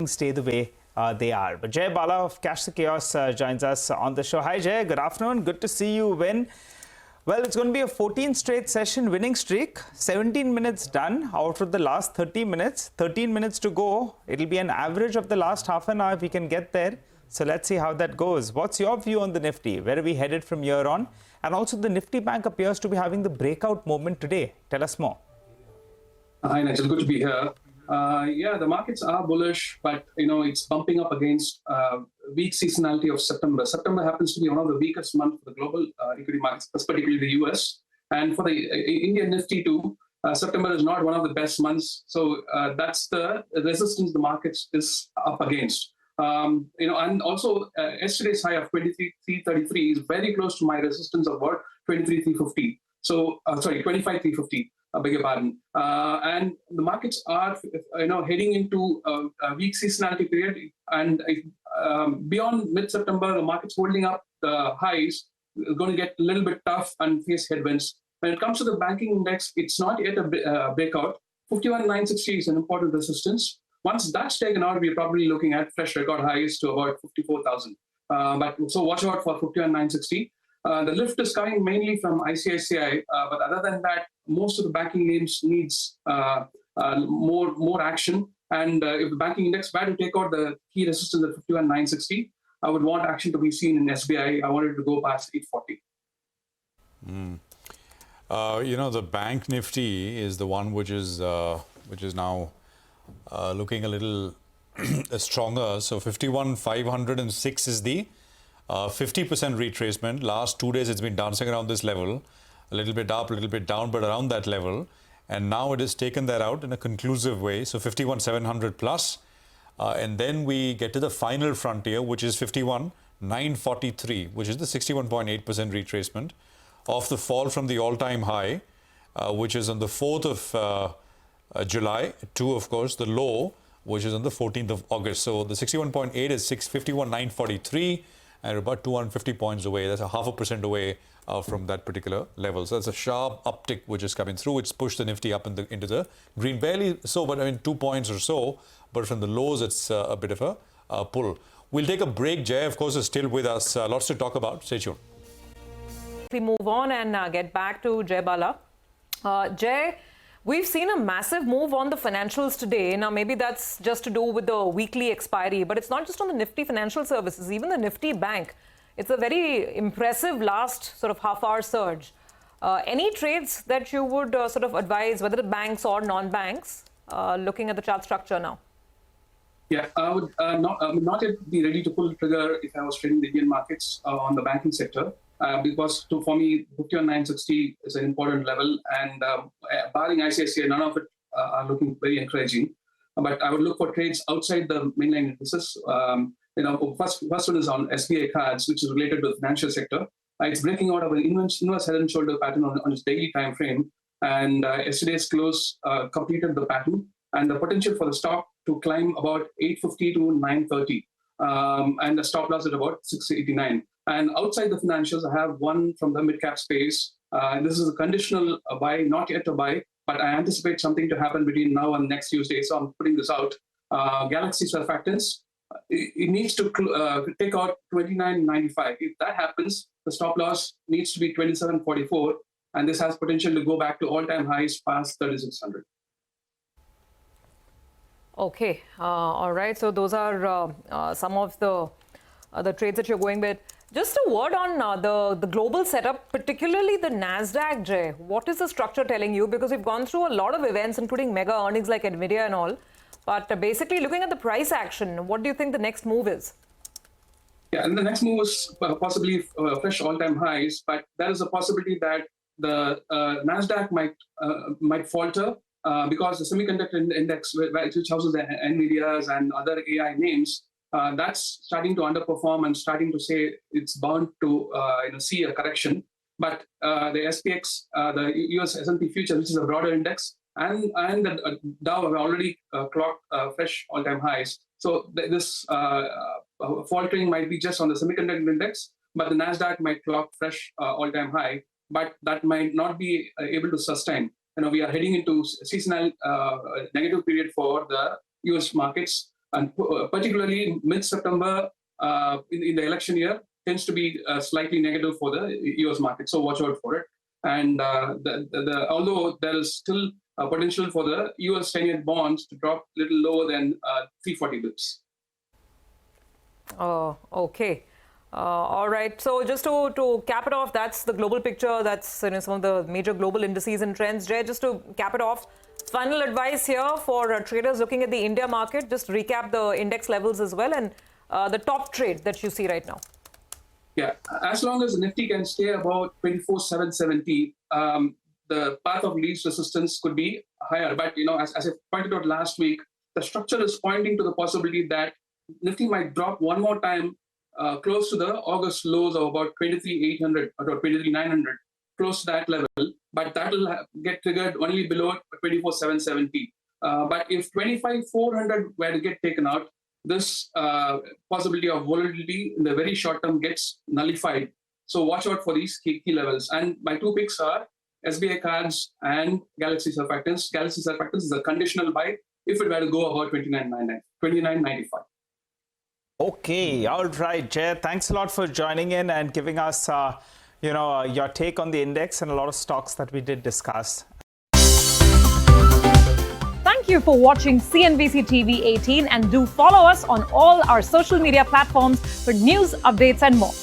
stay the way they are. But Jai Bala of Cash the Chaos joins us on the show. Hi Jai, good afternoon. Good to see you win. Well, it's going to be a 14 straight session winning streak. 17 minutes done out of the last 30 minutes. 13 minutes to go. It'll be an average of the last half an hour if we can get there. So let's see how that goes. What's your view on the Nifty? Where are we headed from here on? And also the Nifty Bank appears to be having the breakout moment today. Tell us more. Hi Nigel, good to be here. Yeah, the markets are bullish, but it's bumping up against weak seasonality of September. September happens to be one of the weakest months for the global equity markets, particularly the US. And for the Indian Nifty too, September is not one of the best months. So that's the resistance the markets is up against. And also yesterday's high of 23,333 is very close to my resistance of about 23,350. So, sorry, 25,350. I beg your pardon. And the markets are, heading into a weak seasonality period. And beyond mid-September, the markets holding up the highs is going to get a little bit tough and face headwinds. When it comes to the banking index, it's not yet a breakout. 51,960 is an important resistance. Once that's taken out, we're probably looking at fresh record highs to about 54,000. So watch out for 51,960. The lift is coming mainly from ICICI, but other than that, most of the banking names needs more action. And if the banking index were to take out the key resistance at 51,960, I would want action to be seen in SBI. I wanted to go past 840. The bank Nifty is the one which is now looking a little stronger. So 51,506 is the 50% retracement. Last 2 days it's been dancing around this level, a little bit up, a little bit down, but around that level. And now it has taken that out in a conclusive way. So 51,700 plus. And then we get to the final frontier, which is 51,943, which is the 61.8% retracement of the fall from the all-time high, which is on the 4th of July, to, of course, the low, which is on the 14th of August. So the 61.8 is 51,943. And about 250 points away. That's a 0.5% away from that particular level. So that's a sharp uptick which is coming through. It's pushed the Nifty up into the green. Barely so, but I mean 2 points or so. But from the lows, it's a bit of a pull. We'll take a break. Jai, of course, is still with us. Lots to talk about. Stay tuned. We move on and get back to Jai Bala. Jai, we've seen a massive move on the financials today. Now, maybe that's just to do with the weekly expiry, but it's not just on the Nifty Financial Services, even the Nifty Bank. It's a very impressive last sort of half-hour surge. Any trades that you would sort of advise, whether the banks or non-banks, looking at the chart structure now? Yeah, I would not yet be ready to pull the trigger if I was trading the Indian markets on the banking sector. Because for me, 51,960 is an important level, and barring ICICI, none of it are looking very encouraging. But I would look for trades outside the mainline indices. First one is on SBI cards, which is related to the financial sector. It's breaking out of an inverse head and shoulder pattern on its daily time frame, and yesterday's close completed the pattern, and the potential for the stock to climb about 850 to 930, and the stop loss at about 689. And outside the financials, I have one from the mid-cap space. This is a conditional buy, not yet a buy, but I anticipate something to happen between now and next Tuesday. So I'm putting this out. Galaxy Surfactants, it needs to take out 29.95. If that happens, the stop loss needs to be 27.44. And this has potential to go back to all-time highs past 3,600. Okay. All right. So those are some of the trades that you're going with. Just a word on the global setup, particularly the NASDAQ, Jai. What is the structure telling you? Because we've gone through a lot of events, including mega earnings like NVIDIA and all. But basically, looking at the price action, what do you think the next move is? Yeah, and the next move is possibly fresh all-time highs. But there is a possibility that the NASDAQ might falter because the semiconductor index, which houses the NVIDIAs and other AI names, that's starting to underperform and starting to say it's bound to see a correction. But the SPX, the US S&P future, which is a broader index, and the Dow have already clocked fresh all-time highs. So this faltering might be just on the semiconductor index, but the NASDAQ might clock fresh all-time high, but that might not be able to sustain. We are heading into seasonal negative period for the US markets. and particularly mid-September in the election year tends to be slightly negative for the US market. So watch out for it. And although there is still potential for the US 10-year bonds to drop a little lower than 340 bips. Oh, okay. All right. So just to cap it off, that's the global picture. That's some of the major global indices and trends. Jai, just to cap it off, final advice here for traders looking at the India market. Just recap the index levels as well and the top trade that you see right now. Yeah, as long as Nifty can stay about 24,770, the path of least resistance could be higher. But as I pointed out last week, the structure is pointing to the possibility that Nifty might drop one more time close to the August lows of about 23,800 or 23,900, close to that level. But that will get triggered only below 24,770. But if 25,400 were to get taken out, this possibility of volatility in the very short term gets nullified. So watch out for these key levels. And my two picks are SBI Cards and Galaxy Surfactants. Galaxy Surfactants is a conditional buy if it were to go about 29.95. Okay, all right, Jai. Thanks a lot for joining in and giving us, your take on the index and a lot of stocks that we did discuss. Thank you for watching CNBC TV 18 and do follow us on all our social media platforms for news, updates and more.